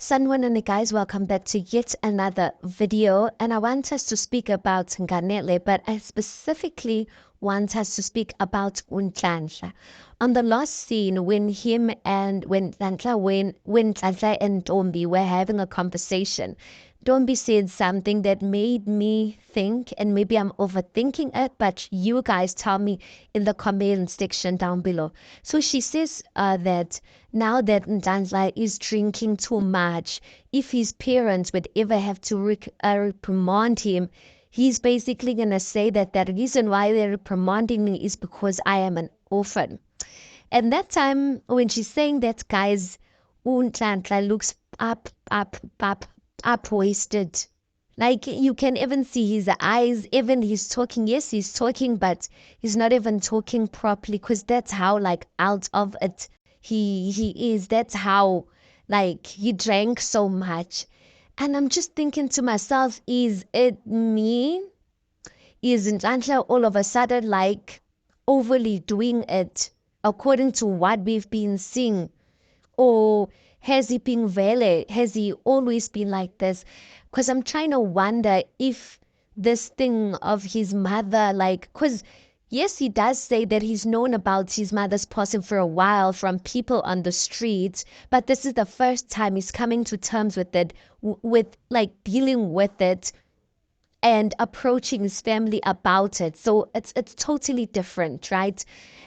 Sanwan guys, welcome back to yet another video. And I want us to speak about Nganele, but I specifically want us to speak about Nhlanhla. On the last scene, when Nhlanhla and Ntombi were having a conversation, Ntombi said something that made me think, and maybe I'm overthinking it, but you guys tell me in the comment section down below. So she says that now that Nhlanhla is drinking too much, if his parents would ever have to reprimand him, he's basically going to say that the reason why they're reprimanding me is because I am an orphan. And that time when she's saying that, guys, Nhlanhla looks up wasted. Like you can even see his eyes, even he's talking. Yes, he's talking, but he's not even talking properly because that's how like out of it he is. That's how like he drank so much. And I'm just thinking to myself, is it me? Is Nhlanhla all of a sudden like overly doing it according to what we've been seeing? Or has he been Vele? Has he always been like this? Because I'm trying to wonder if this thing of his mother, like, because yes, he does say that he's known about his mother's passing for a while from people on the streets, but this is the first time he's coming to terms with it, with like dealing with it and approaching his family about it. So it's totally different, right?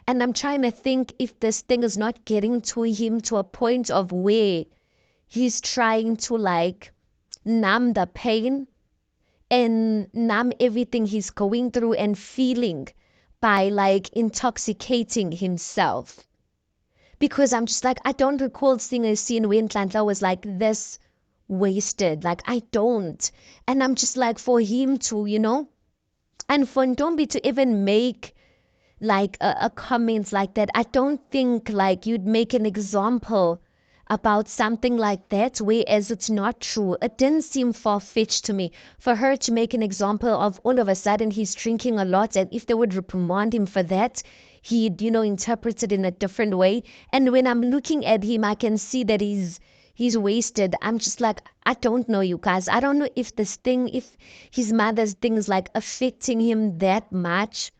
And I'm trying to think if this thing is not getting to him to a point of where he's trying to like numb the pain and numb everything he's going through and feeling by like intoxicating himself. Because I'm just like, I don't recall seeing a scene where Nhlanhla was like this wasted. Like, I don't. And I'm just like, for him to, and for Ntombi to even make like a comment like that, I don't think like you'd make an example about something like that, whereas it's not true. It didn't seem far-fetched to me for her to make an example of all of a sudden he's drinking a lot, and if they would reprimand him for that, he'd, interpret it in a different way. And when I'm looking at him, I can see that he's wasted. I'm just like, I don't know, you guys. I don't know if if his mother's thing is like affecting him that much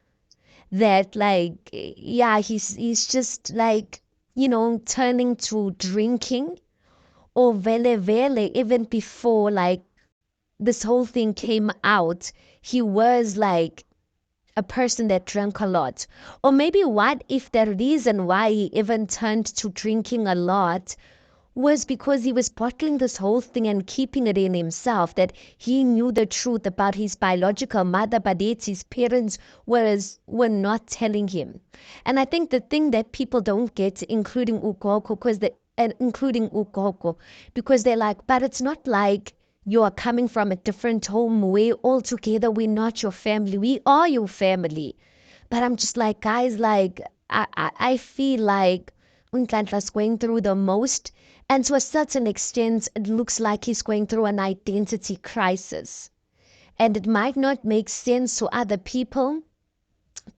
that like, yeah, he's just like, turning to drinking, or vele even before like this whole thing came out, he was like a person that drank a lot. Or maybe what if the reason why he even turned to drinking a lot was because he was bottling this whole thing and keeping it in himself, that he knew the truth about his biological mother, but yet his parents were not telling him. And I think the thing that people don't get, including Ukoko, because they're like, but it's not like you are coming from a different home where altogether we're not your family. We are your family. But I'm just like, guys, like I feel like Nhlanhla's going through the most, and to a certain extent, it looks like he's going through an identity crisis. And it might not make sense to other people,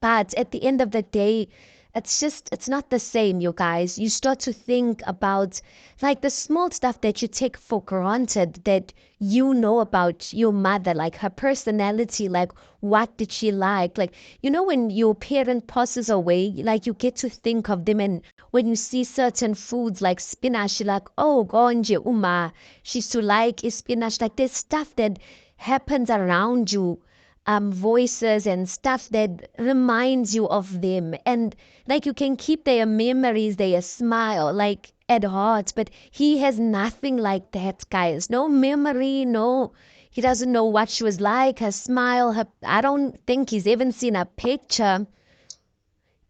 but at the end of the day, it's not the same, you guys. You start to think about like the small stuff that you take for granted, that you know about your mother, like her personality, like what did she like, when your parent passes away, like you get to think of them, and when you see certain foods like spinach, you're like, oh, gonje uma, she used to like spinach. Like there's stuff that happens around you, voices and stuff that reminds you of them, and like you can keep their memories, their smile like at heart. But he has nothing like that, guys. No memory, no, he doesn't know what she was like, her smile, her, I don't think he's even seen a picture.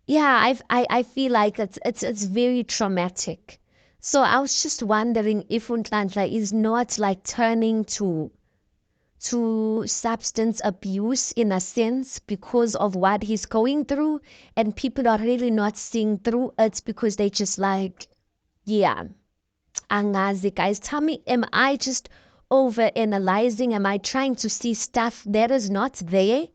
Yeah, I feel like it's very traumatic. So I was just wondering if Nhlanhla is not like turning to substance abuse in a sense because of what he's going through, and people are really not seeing through it because they just like, yeah, angazi, guys, tell me, am I just over analyzing? Am I trying to see stuff that is not there?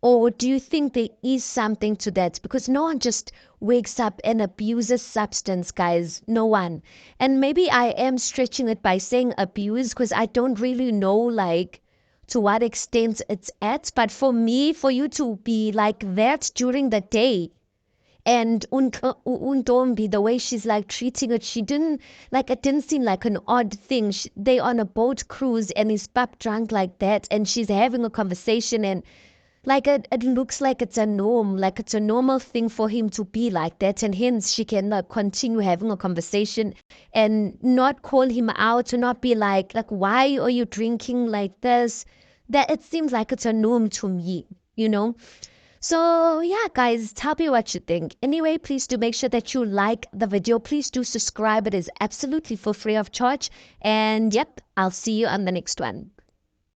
Or do you think there is something to that? Because no one just wakes up and abuses substance, guys. No one. And maybe I am stretching it by saying abuse because I don't really know like to what extent it's at. But for me, for you to be like that during the day, and Undombi, the way she's like treating it, she didn't like it didn't seem like an odd thing. They on a boat cruise and he's pap drunk like that, and she's having a conversation, and like it looks like it's a norm, like it's a normal thing for him to be like that, and hence she can continue having a conversation and not call him out, to not be like why are you drinking like this? That it seems like it's a norm to me, you know. So yeah, guys, tell me what you think. Anyway, please do make sure that you like the video. Please do subscribe. It is absolutely for free of charge. And yep, I'll see you on the next one.